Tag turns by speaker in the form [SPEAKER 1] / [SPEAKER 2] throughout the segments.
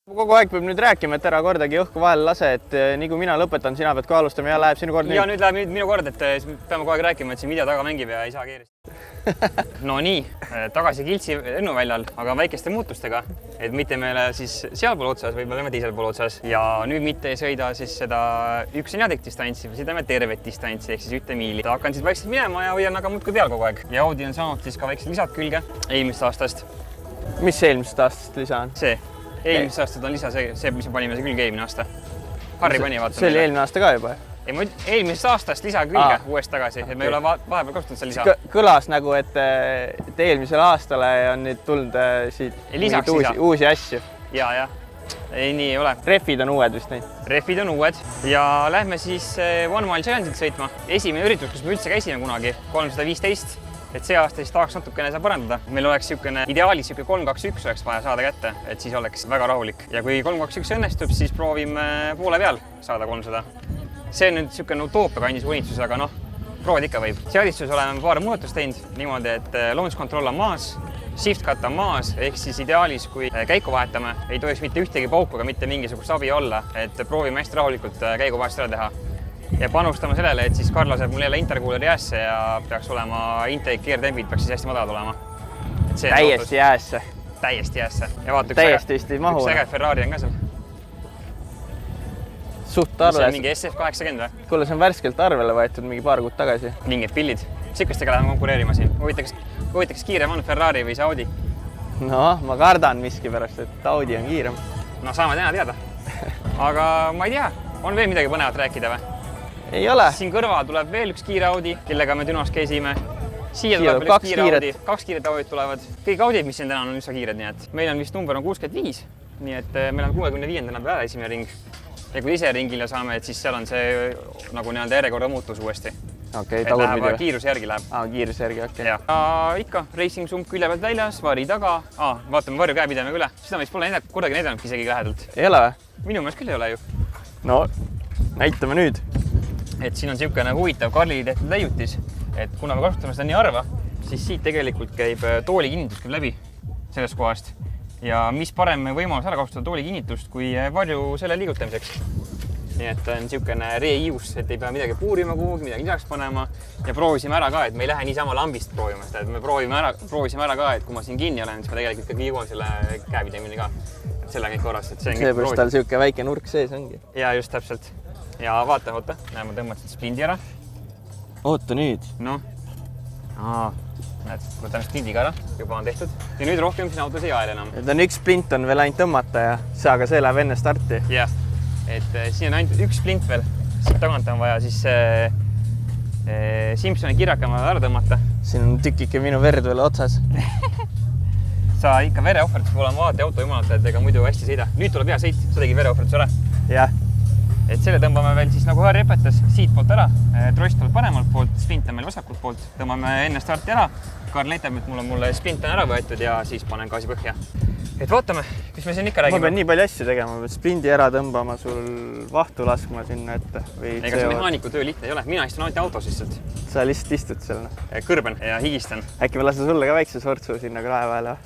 [SPEAKER 1] Kogu aeg peab nüüd rääkima, et ära kordagi õhku vahele lase, et nii kui mina lõpetan, sina pead ka alustama ja läheb sinu kord nüüd.
[SPEAKER 2] Ja nüüd läheb minu kord, et peame kogu aeg rääkima, et siin video taga mängib ja ei saa keerist. No nii, tagasi Kiltsi lennuväljal, aga väikeste muutustega, et mitte meile siis sealpool otsas, võib oleme teisel pool otsas ja nüüd mitte ei sõida siis seda 1 jadik distantsi, või sõidame tervet distantsi ehk siis 1 miili. Hakkan siis vaikselt minema ja hoian aga muudkui peal kogu aeg. Ja Audi on saanud siis ka väiksed lisad külge eelmisest aastast.
[SPEAKER 1] Mis eelmisest aastast lisa on?
[SPEAKER 2] See. Eelmisest aastast on lisa see, mis me panime see külge eelmine aasta. Harri pani vaata.
[SPEAKER 1] See oli eelmine aasta ka juba?
[SPEAKER 2] Ei, eelmisest aastast lisa külge uuest tagasi, et me ei ole vahepeal kasutanud seda lisa.
[SPEAKER 1] Kõlas nagu, et eelmisel aastale on nüüd tulnud siit uusi asju.
[SPEAKER 2] Ja. Ei, nii ei ole.
[SPEAKER 1] Refid on uued vist neid?
[SPEAKER 2] Refid on uued ja lähme siis One Mile Challenge'it sõitma. Esimene üritus, kus me üldse käisime kunagi, 315. Et see aasta siis tahaks natukene seda parandada. Meil oleks ideaalis 3-2-1 oleks vaja saada kätte, et siis oleks väga rahulik. Ja kui 3-2-1 õnnestub, siis proovime poole peal saada 300. See on nüüd niisugune utoopia kandis unitsus, aga noh, proovid ikka võib. Seadistus oleme paar muudatust teinud niimoodi, et launch control on maas, shift cut on maas, ehk siis ideaalis, kui käiku vahetame, ei tohiks mitte ühtegi pauku, aga mitte mingisugust abi olla, et proovime hästi rahulikult käigu vahest ära teha. Ja panustame sellele, et siis Karl laseb mul jälle intercooleri jäässe ja peaks olema intake gear tempid peaks siis hästi madalad olema.
[SPEAKER 1] Täiesti jäässe.
[SPEAKER 2] Täiesti jäässe. Ja vaata,
[SPEAKER 1] üks
[SPEAKER 2] äge Ferrari on ka seal.
[SPEAKER 1] Suht arves.
[SPEAKER 2] See on mingi SF80 või?
[SPEAKER 1] Kuule, see on värskelt arvele võetud mingi paar kuud tagasi.
[SPEAKER 2] Mingid pillid. Sikestega läheme konkureerima siin. Huvitaks kiirem on Ferrari või see Audi?
[SPEAKER 1] No, ma kardan miski pärast, et Audi on kiirem.
[SPEAKER 2] No saame täna teada. Aga ma ei tea, on veel midagi põnevat rääkida või?
[SPEAKER 1] Ei ole.
[SPEAKER 2] Siin kõrval tuleb veel üks kiire Audi, kellega me Dünos käisime. Siia tuleb veel üks kiire Audi. 2 kiiret Audid tulevad. Kõik Audid, mis siin täna on üsna kiired, nii et meil on vist number on 65, nii et meil on 65. peale esimene ring. Ja kui ise ringile saame, et siis seal on see nagu nii-öelda järjekorra muutus uuesti.
[SPEAKER 1] Okay,
[SPEAKER 2] et läheb kiiruse järgi läheb.
[SPEAKER 1] Kiiruse järgi, okei.
[SPEAKER 2] Ja ikka racing sump külje pealt väljas, vari taga. Vaatame varju käepideme üle. Seda meist pole kordagi näidanudki isegi lähedalt.
[SPEAKER 1] Ei ole või?
[SPEAKER 2] Minu meelest küll ei ole ju.
[SPEAKER 1] No, näitame nüüd.
[SPEAKER 2] Et siin on niisugune huvitav Karli tehtud leiutis, et kuna me kasutame seda nii harva, siis siit tegelikult käib tooli kinnitus küll läbi sellest kohast. Ja mis parem võimalus ära kasutada tooli kinnitust kui varju selle liigutamiseks. Nii et on niisugune reius, et ei pea midagi puurima kuhugi, midagi lisaks panema. Ja proovisime ära ka, et me ei lähe niisama lambist proovima seda, et me proovisime ära ka, et kui ma siin kinni olen, siis ma tegelikult ikkagi jõuan selle käepidemini ka. Selle on kõik korras.
[SPEAKER 1] Seepärast tal niisugune väike nurk sees ongi.
[SPEAKER 2] Ja just täpselt. Ja vaata, oota, ma tõmbasin splindi ära.
[SPEAKER 1] Oota nüüd.
[SPEAKER 2] Noh. Näed, võtame splindiga ära, juba on tehtud. Ja nüüd rohkem siin autos ei ael enam.
[SPEAKER 1] Et on üks splint on veel ainult tõmmata ja aga see läheb enne starti.
[SPEAKER 2] Jah, et siin on ainult üks splint veel. Siit tagant on vaja siis Simpsoni kirjakama ära tõmmata.
[SPEAKER 1] Siin on tükike minu verd veel otsas.
[SPEAKER 2] Sa ikka vereohverdus pole vaata auto jumalalt, et ega muidu hästi sõida. Nüüd tuleb hea sõit, sa tegi vereohverdus ära.
[SPEAKER 1] Jah.
[SPEAKER 2] Et selle tõmbame veel siis nagu Harri õpetas siit poolt ära. Trost tuleb paremalt poolt, splint on meil vasakult poolt. Tõmbame enne starti ära. Karl näitab, et mulle splint on ära võetud ja siis panen gaasi põhja. Et vaatame, mis me siin ikka räägime.
[SPEAKER 1] Ma pean nii palju asju tegema. Splindi ära tõmbama, sul vahtu laskma sinna ette.
[SPEAKER 2] Ega see mehaaniku töö lihtne ei ole. Mina istun alati autos lihtsalt.
[SPEAKER 1] Sa lihtsalt istud seal.
[SPEAKER 2] Kõrben ja higistan.
[SPEAKER 1] Äkki ma lasen sulle ka väikse sortsu sinna krae vahele?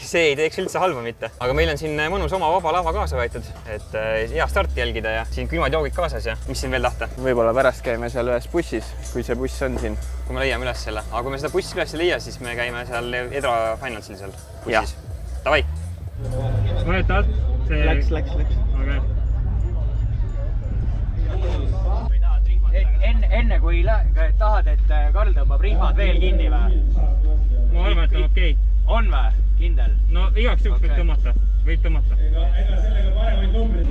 [SPEAKER 2] See ei teeks üldse halba mitte. Aga meil on siin mõnus oma vaba lava kaasa võetud, et hea starti jälgida ja siin külmad joogid kaasas ja mis siin veel tahta?
[SPEAKER 1] Võib-olla pärast käime seal ühes bussis, kui see buss on siin.
[SPEAKER 2] Kui me leiame üles selle. Aga kui me seda bussi üles ei leia, siis me käime seal Edra Finalsil seal bussis. Davai! Võetad?
[SPEAKER 1] Läks.
[SPEAKER 3] Enne kui tahad, et Karl tõmbab rihmad veel kinni või?
[SPEAKER 2] Ma arvan, et on okei.
[SPEAKER 3] On või? Kindel?
[SPEAKER 2] No igaks juhuks võib tõmmata.
[SPEAKER 4] Ega sellega paremaid numbreid.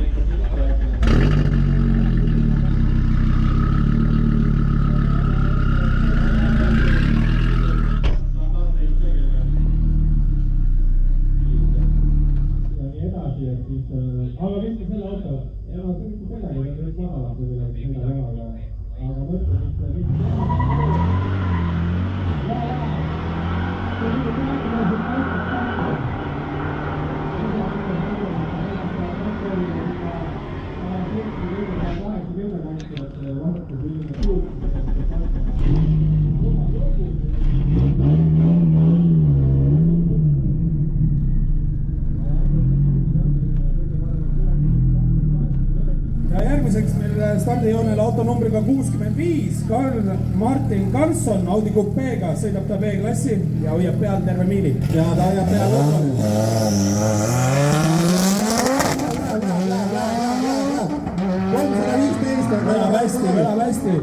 [SPEAKER 4] Nii edasi, et siis... Aga vist selle auto. Ja ma sõnnitu sellega, et nüüd madalab selle väga. Aga mõtled, et... järgmiseks meil stardijoonel auto numbriga 65, Karl-Martin Karlsson Audi Coupeega sõidab ta B-klassi ja hoiab peal terve miili. Ja ta hoiab peal lõpuni. 315 on kõlab hästi.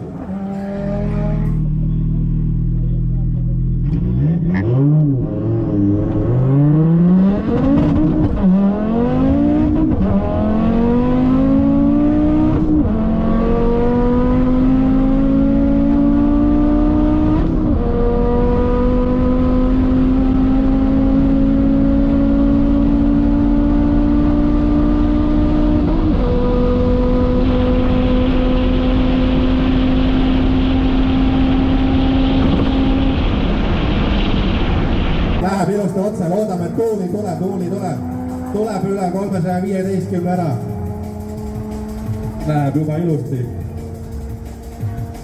[SPEAKER 4] Läheb ilusti otse, loodame, et tuuli tuleb üle 315 ära. Läheb juba ilusti.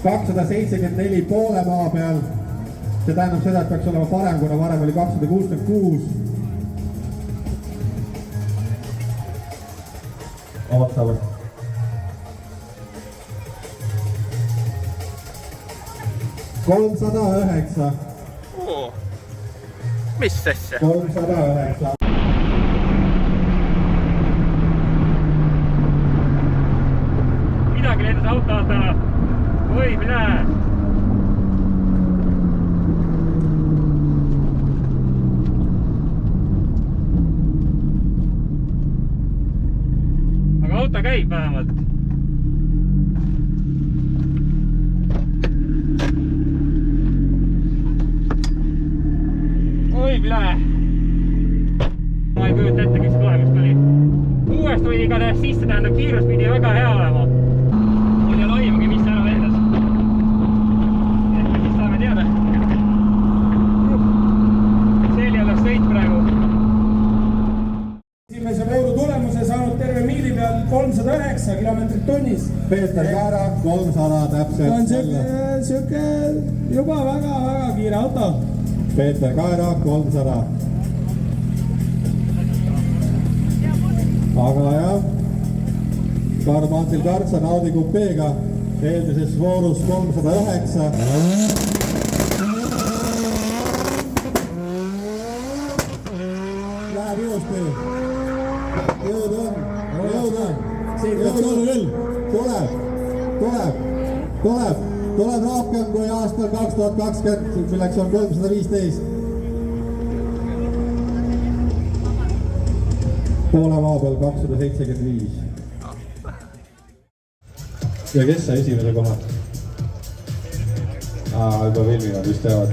[SPEAKER 4] 274 poole maa peal. See tähendab seda, et peaks olema parem, kuna varem oli 266. Ootame. $309.
[SPEAKER 1] Mis asja?
[SPEAKER 4] 309.
[SPEAKER 2] Midagi lendas autota. Oi, minä. Aga auto käib vähemalt. Oi, minä. Ma ei kujuta ette, kes tulemust tuli. Uuest võidi igatahes sisse, tähendab kiirus pidi väga hea olema. Mul ei ole aimugi, mis ära lendas. Ehk siis saame teada. See oli alles sõit praegu.
[SPEAKER 4] Esimese vooru tulemuse saanud terve miili peal 309 kilomeetrit tunnis. Peeter Käärak 300 täpselt. On siuke juba väga kiire auto. Peeter Käärak 300. Aga jah, Karl-Martin Karlsson Audi Coupeega eelmises voorus 309. Läheb ilusti. Jõud on. Siin peaks olla küll. Tuleb rohkem kui aastal 2020, milleks on 315. Poole maa peal 275. Ja kes sai esimese koha? Juba filmivad, just teavad.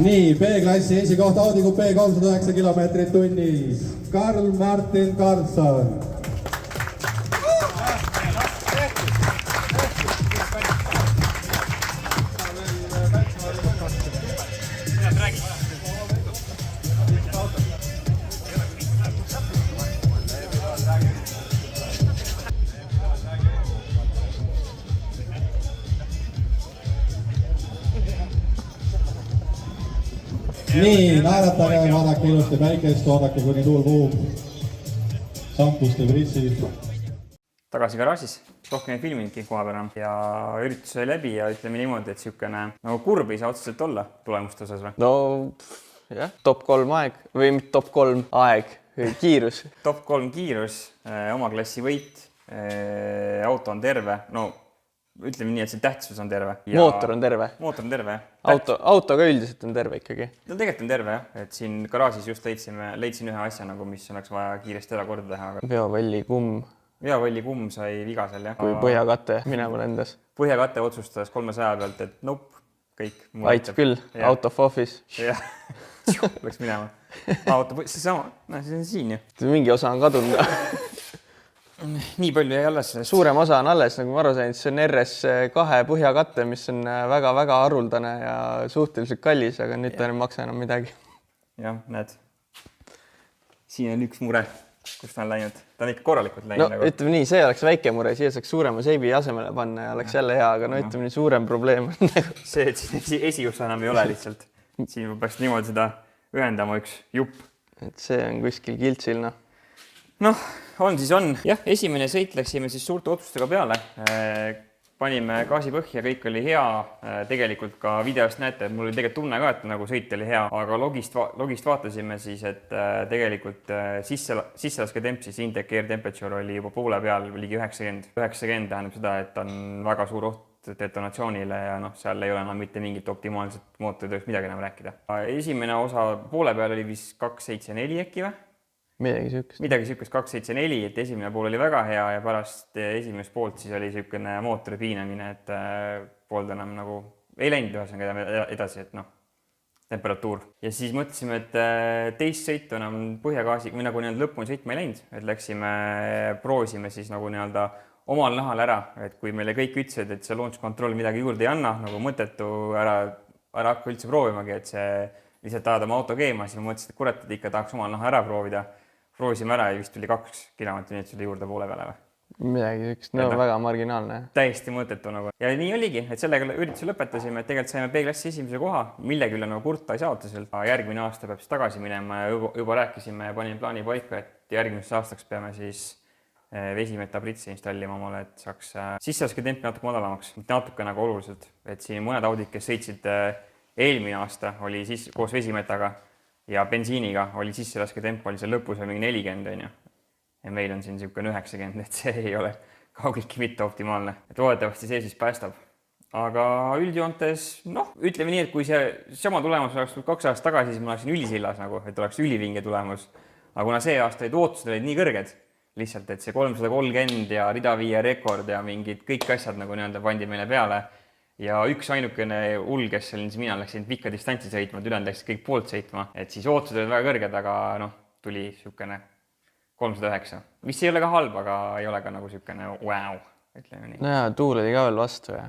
[SPEAKER 4] Nii, B-klassi esikoht Audi Coupe 309 kilomeetrit tunnis. Karl-Martin Karlsson. Nii, naeratage, vaadake ilusti päikest, oodake kuni tuul puhub. Sampust ja pritsi.
[SPEAKER 2] Tagasi garaažis, rohkem ei filminudki koha peal ja üritus oli läbi ja ütleme niimoodi, et siukene nagu kurb ei saa otseselt olla tulemuste osas või?
[SPEAKER 1] No jah, top 3 aeg või mitte top 3 aeg, kiirus.
[SPEAKER 2] Top 3 kiirus, oma klassi võit, auto on terve, no ütleme nii, et see tähtsus on terve.
[SPEAKER 1] Mootor on terve.
[SPEAKER 2] Mootor on terve, jah.
[SPEAKER 1] Auto ka üldiselt on terve ikkagi.
[SPEAKER 2] No tegelikult on terve, jah. Et siin garaažis just leidsin ühe asja, nagu, mis oleks vaja kiiresti ära korda teha.
[SPEAKER 1] Veovalli kumm.
[SPEAKER 2] Veovalli kumm sai viga seal, jah.
[SPEAKER 1] Kui põhjakate minema lendas.
[SPEAKER 2] Põhjakate otsustas 300 pealt, et nope, kõik.
[SPEAKER 1] Aitab küll, out of office.
[SPEAKER 2] Jah, läks minema. See sama, see on siin ju.
[SPEAKER 1] Mingi osa on kadunud.
[SPEAKER 2] Nii palju jäi alles.
[SPEAKER 1] Suurem osa on alles, nagu ma aru sain, see on RS2 põhjakatte, mis on väga haruldane ja suhteliselt kallis, aga nüüd ta ei maksa enam midagi.
[SPEAKER 2] Jah, näed. Siin on üks mure, kus ta on läinud. Ta on ikka korralikult läinud.
[SPEAKER 1] No ütleme nii, see oleks väike mure, siia saaks suurema seibi asemele panna ja oleks jälle hea, aga no ütleme nii, suurem probleem on.
[SPEAKER 2] See, et siin esiusa enam ei ole lihtsalt. Siin peaks niimoodi seda ühendama üks jupp.
[SPEAKER 1] Et see on kuskil kiltsil, noh.
[SPEAKER 2] Noh, on siis on. Jah, esimene sõit läksime siis suurte otsustega peale. Panime gaasi põhja, kõik oli hea. Tegelikult ka videost näete, et mul oli tegelikult tunne ka, et nagu sõit oli hea, aga logist vaatasime siis, et tegelikult sisselaske temp, siis intake air temperature oli juba poole peal ligi 90. 90 tähendab seda, et on väga suur oht detonatsioonile ja noh, seal ei ole enam mitte mingit optimaalset mootoritööst midagi enam rääkida. Esimene osa poole peal oli vist 274 äkki või? Midagi sihukest 274, et esimene pool oli väga hea ja pärast esimest poolt siis oli sihukene mootori piinamine, et poolda enam nagu ei läinud ühesõnaga edasi, et noh, temperatuur. Ja siis mõtlesime, et teist sõitu enam põhjagaasi või nagu nii-öelda lõpuni sõitma ei läinud, et läksime, proovisime siis nagu nii-öelda omal nahal ära, et kui meile kõik ütlesid, et see launch control midagi juurde ei anna, nagu mõttetu ära hakka üldse proovimagi, et see lihtsalt ajad oma auto keema, siis ma mõtlesin, et kurat, et ikka tahaks omal naha ära proovida. Proovisime ära ja vist tuli 2 kilomeetrit, nii et selle juurde poole peale või?
[SPEAKER 1] Midagi sihukest, no väga marginaalne.
[SPEAKER 2] Täiesti mõttetu nagu. Ja nii oligi, et sellega ürituse lõpetasime, et tegelikult saime B-klassi esimese koha, mille küll nagu kurta ei saa otseselt. Järgmine aasta peab siis tagasi minema ja juba rääkisime ja panime plaani paika, et järgmiseks aastaks peame siis vesimetabritsi installima omale, et saaks sisselaske tempi natuke madalamaks, natuke nagu oluliselt. Et siin mõned audid, kes sõitsid eelmine aasta, oli siis koos vesimetaga ja bensiiniga oli sisselaske temp, oli seal lõpus mingi 40, on ju. Ja meil on siin niisugune 90, et see ei ole kaugeltki mitte optimaalne. Et loodetavasti see siis päästab. Aga üldjoontes, noh, ütleme nii, et kui see sama tulemus oleks 2 aastat tagasi, siis ma oleksin ülisillas nagu, et oleks ülivinge tulemus. Aga kuna see aasta ootused olid nii kõrged, lihtsalt, et see 330 ja rida 5 rekord ja mingid kõik asjad nagu nii-öelda pandi meile peale. Ja üks ainukene hull, kes olin, siis mina läksin pikka distantsi sõitma, et ülejäänud läksid kõik poolt sõitma. Et siis ootused olid väga kõrged, aga noh, tuli niisugune 309. Mis ei ole ka halb, aga ei ole ka nagu niisugune wow, ütleme nii.
[SPEAKER 1] No ja tuul oli ka veel vastu ja...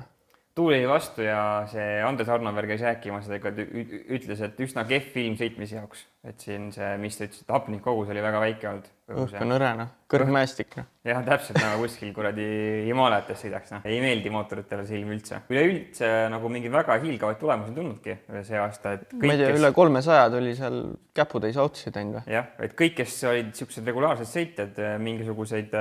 [SPEAKER 2] Tuul oli vastu ja see Andres Arnover käis rääkima seda, ütles, et üsna kehv film sõitmise jaoks. Et siin see, mis ta ütles, et hapnik kogus oli väga väike olnud.
[SPEAKER 1] Õhk on õrena, kõrgmäestik.
[SPEAKER 2] Jah, täpselt nagu kuskil kuradi Himaalajates sõidaks. Ei meeldi mootoritele see ilm üldse. Üleüldse nagu mingi väga hiilgavaid tulemusi tulnudki see aasta.
[SPEAKER 1] Ma ei tea, üle 300 tuli seal käputäis autosid ainult või?
[SPEAKER 2] Jah, et kõik, kes olid niisugused regulaarsed sõitjad, mingisuguseid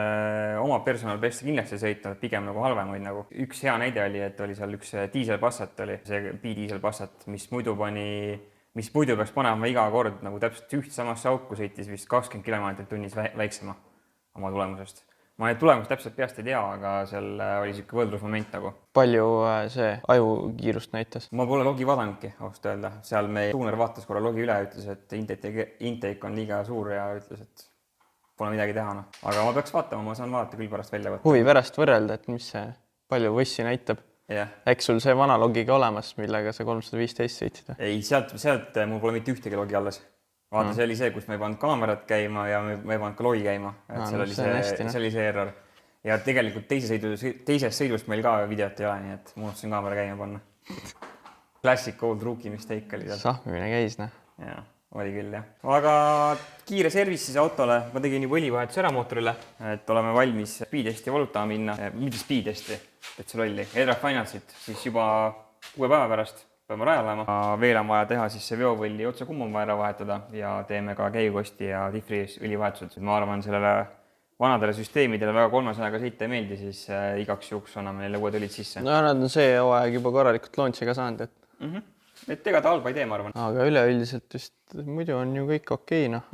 [SPEAKER 2] oma personalbeste kindlasti sõitnud, pigem nagu halvemaid nagu. Üks hea näide oli, et oli seal üks Diesel Passat oli, see B-Diesel Passat, mis muidu peaks panema iga kord nagu täpselt üht samasse auku sõitis vist 20 kilomeetrit tunnis väiksema oma tulemusest. Ma neid tulemusi täpselt peast ei tea, aga seal oli siuke võrdlusmoment nagu.
[SPEAKER 1] Palju see ajukiirust näitas?
[SPEAKER 2] Ma pole logi vaadannudki, ausalt öelda. Seal meie tuuner vaatas korra logi üle ja ütles, et intake on liiga suur ja ütles, et pole midagi teha. No. Aga ma peaks vaatama, ma saan vaadata küll pärast välja võtta.
[SPEAKER 1] Huvi pärast võrrelda, et mis see palju võssi näitab.
[SPEAKER 2] Yeah.
[SPEAKER 1] Eks sul see vana logiga olemas, millega sa 315 sõitsid?
[SPEAKER 2] Ei, sealt mul pole mitte ühtegi logi alles. Vaata, see oli see, kus me ei pannud kaamerat käima ja me ei pannud ka logi käima. Et seal oli see error. Ja tegelikult teisest sõidust meil ka videot ei ole, nii et ma unustasin kaamera käima panna. Classic old rookie mistake oli seal.
[SPEAKER 1] Sahmimine käis, noh.
[SPEAKER 2] Jaa, oli küll, jah. Aga kiire servis siis autole. Ma tegin juba õlivahetus ära mootorile, et oleme valmis speedesti volutama minna. Mitte speedesti, et see lolli. Edra Finance'it siis juba 6 päeva pärast peame rajal olema. Veel on vaja teha siis see veovõlli otse kumm on vaja ära vahetada ja teeme ka käigukosti ja diffri õlivahetused. Ma arvan, sellele vanadele süsteemidele väga 300-ga sõita ei meeldi, siis igaks juhuks anname neile uued õlid sisse.
[SPEAKER 1] No nad on see hooaeg juba korralikult launch'i ka saanud, et...
[SPEAKER 2] Et ega ta halba ei tee, ma arvan.
[SPEAKER 1] Aga üleüldiselt vist muidu on ju kõik okei, noh.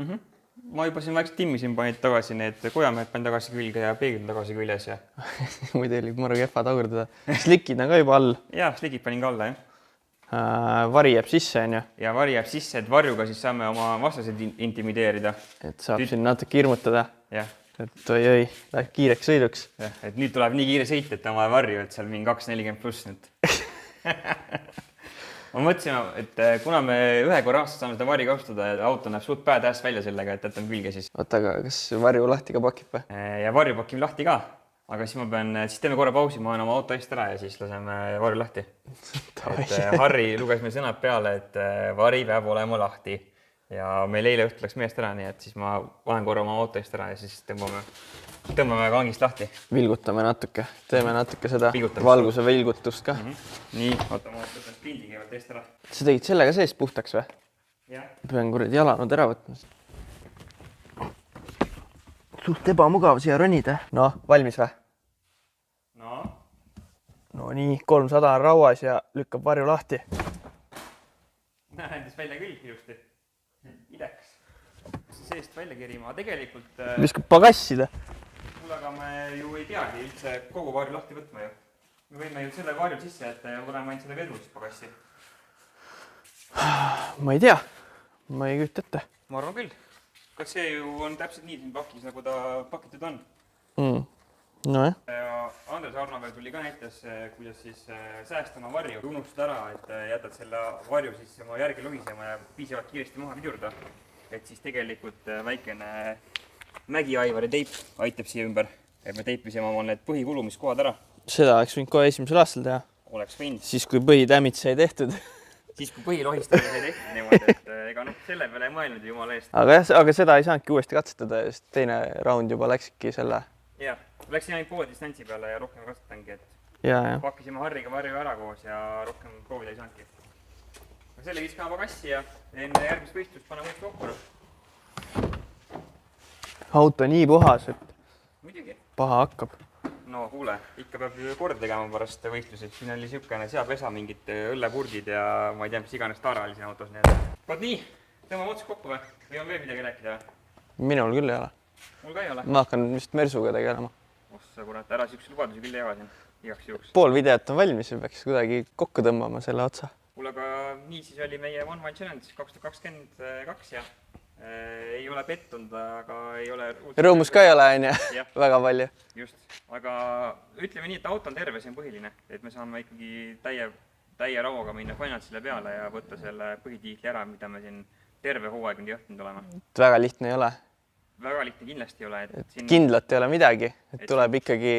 [SPEAKER 2] Ma juba siin väikselt timmisin, panid tagasi need kojamehed panin tagasi külge ja peeglid tagasi küljes ja...
[SPEAKER 1] Muidu oli maru kehva tagurdada. Slikid on ka juba all.
[SPEAKER 2] Jah, slikid panin ka alla, jah.
[SPEAKER 1] Vari jääb sisse, on ju?
[SPEAKER 2] Ja vari jääb sisse, et varjuga siis saame oma vastaseid intimideerida.
[SPEAKER 1] Et saab siin natuke hirmutada.
[SPEAKER 2] Jah.
[SPEAKER 1] Et oi, läheb kiireks sõiduks.
[SPEAKER 2] Jah, et nüüd tuleb nii kiire sõit, et on vaja varju, et seal mingi 240 pluss nüüd. Ma mõtlesin, et kuna me ühe korra aastas saame seda vari kasutada, et auto näeb suht badass välja sellega, et jätame külge siis.
[SPEAKER 1] Oota, aga kas varju lahti ka pakib või?
[SPEAKER 2] Ja varju pakime lahti ka, aga siis teeme korra pausi, ma olen oma auto eest ära ja siis laseme varju lahti. Et Harri luges meil sõnad peale, et vari peab olema lahti ja meil eile õhtul läks meest ära, nii et siis ma vahen korra oma auto eest ära ja siis tõmbame kangist lahti.
[SPEAKER 1] Vilgutame natuke, teeme natuke seda valguse vilgutust ka.
[SPEAKER 2] Nii, oota, ma võtan pildi käivalt eest ära.
[SPEAKER 1] Sa tegid sellega seest puhtaks või?
[SPEAKER 2] Jah.
[SPEAKER 1] Pean kuradi jalanud ära võtma. suht ebamugav siia ronida. Noh, valmis või?
[SPEAKER 2] No.
[SPEAKER 1] No nii, 300 on rauas ja lükkab varju lahti.
[SPEAKER 2] Nähendis välja küll ilusti. Ideks. Seest välja kerima. Tegelikult...
[SPEAKER 1] Viskab pagassida.
[SPEAKER 2] Kuule, aga me ju ei peagi üldse kogu varju lahti võtma ju. Me võime ju selle varju sisse jätta ja oleme ainult selle vedrust pagassi.
[SPEAKER 1] Ma ei tea. Ma ei kütta ette.
[SPEAKER 2] Ma arvan küll. Kas see ju on täpselt nii siin pakis, nagu ta pakitud on?
[SPEAKER 1] Nojah.
[SPEAKER 2] Ja Andres Arnovel tuli ka näitas, kuidas siis säästa oma varju. Unustad ära, et jätad selle varju siis oma järgi lohisema ja piisavalt kiiresti maha pidurda. Et siis tegelikult väikene Mägi-Aivari teip aitab siia ümber. Et me teipisime oma need põhikulumiskohad ära.
[SPEAKER 1] Seda oleks võinud kohe esimesel aastal teha.
[SPEAKER 2] Oleks võinud.
[SPEAKER 1] Siis kui põhitämmit sai tehtud.
[SPEAKER 2] Siis kui põhilohistamine sai tehtud niimoodi, et ega selle peale ei mõelnud jumala eest.
[SPEAKER 1] Aga seda ei saanudki uuesti katsetada, sest teine raund juba läksidki selle.
[SPEAKER 2] Jah, läksin ainult poole distantsi peale ja rohkem katsetangi, et
[SPEAKER 1] ja.
[SPEAKER 2] Pakkisime Harriga varju ära koos ja rohkem proovida ei saanudki. Selle viskame pagassi ja enne järgmist võistlust paneme uuesti kokku.
[SPEAKER 1] Auto nii puhas, et
[SPEAKER 2] Muidugi.
[SPEAKER 1] paha hakkab.
[SPEAKER 2] No kuule, ikka peab ju korda tegema pärast võistlusi. Siin oli siukene seapesa, mingid õllepurdid ja ma ei tea, mis iganes taara oli siin autos. Vaat nii, tõmbame otsad kokku või? Või on veel midagi rääkida või?
[SPEAKER 1] Minul küll ei ole.
[SPEAKER 2] Mul ka ei ole.
[SPEAKER 1] Ma hakkan vist Mersuga tegelema.
[SPEAKER 2] Ossa kurat, ära siukse lubadusi küll ei jaga siin. Igaks juhuks.
[SPEAKER 1] Pool videot on valmis ja peaks kuidagi kokku tõmbama selle otsa.
[SPEAKER 2] Kuule, aga nii siis oli meie One Mile Challenge 2022 ja ei ole pettunud, aga ei ole...
[SPEAKER 1] Rõõmus ka ei ole, on ju? Väga palju.
[SPEAKER 2] Just, aga ütleme nii, et auto on terve, see on põhiline. Et me saame ikkagi täie rauaga minna Finansile peale ja võtta selle põhitiitli ära, mida me siin terve hooaeg nüüd jõhtinud oleme.
[SPEAKER 1] Väga lihtne ei ole.
[SPEAKER 2] Väga lihtne kindlasti ei ole.
[SPEAKER 1] Kindlalt ei ole midagi, et tuleb ikkagi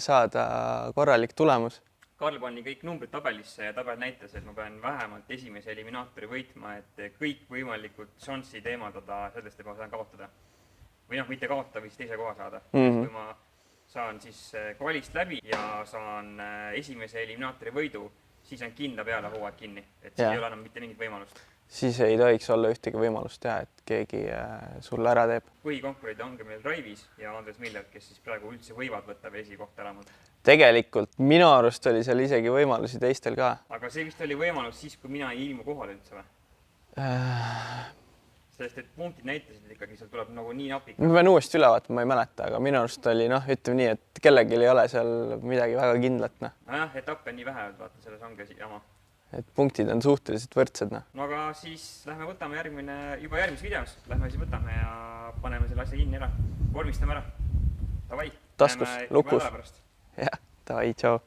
[SPEAKER 1] saada korralik tulemus.
[SPEAKER 2] Karl pani kõik numbrid tabelisse ja tabel näitas, et ma pean vähemalt esimese eliminaatori võitma, et kõik võimalikud šanssid eemaldada sellest, et ma saan kaotada. Või noh, mitte kaotada, või siis teise koha saada. Kui ma saan siis kvalist läbi ja saan esimese eliminaatori võidu, siis on kindla peale hooaeg kinni. Et siis ei ole enam mitte mingit võimalust.
[SPEAKER 1] Siis ei tohiks olla ühtegi võimalust teha, et keegi sulle ära teeb.
[SPEAKER 2] Põhikonkurid ongi meil Drive'is ja Andres Miller, kes siis praegu üldse võivad võtta veel esikohta ära mul.
[SPEAKER 1] Tegelikult minu arust oli seal isegi võimalusi teistel ka.
[SPEAKER 2] Aga see vist oli võimalus siis, kui mina ei ilmu kohale üldse või? Sest et punktid näitasid ikkagi, seal tuleb nagu nii napik.
[SPEAKER 1] Ma pean uuesti üle vaatama, ma ei mäleta, aga minu arust oli, ütleme nii, et kellelgi ei ole seal midagi väga kindlat.
[SPEAKER 2] Jah, etappe on nii vähe, vaata, selles ongi jama.
[SPEAKER 1] Et punktid on suhteliselt võrdsed.
[SPEAKER 2] No aga siis lähme võtame juba järgmises videos. Lähme siis võtame ja paneme selle asja kinni ära. Vormistame ära. Tavai.
[SPEAKER 1] Taskus, lukus. Jah, tavai, tšau.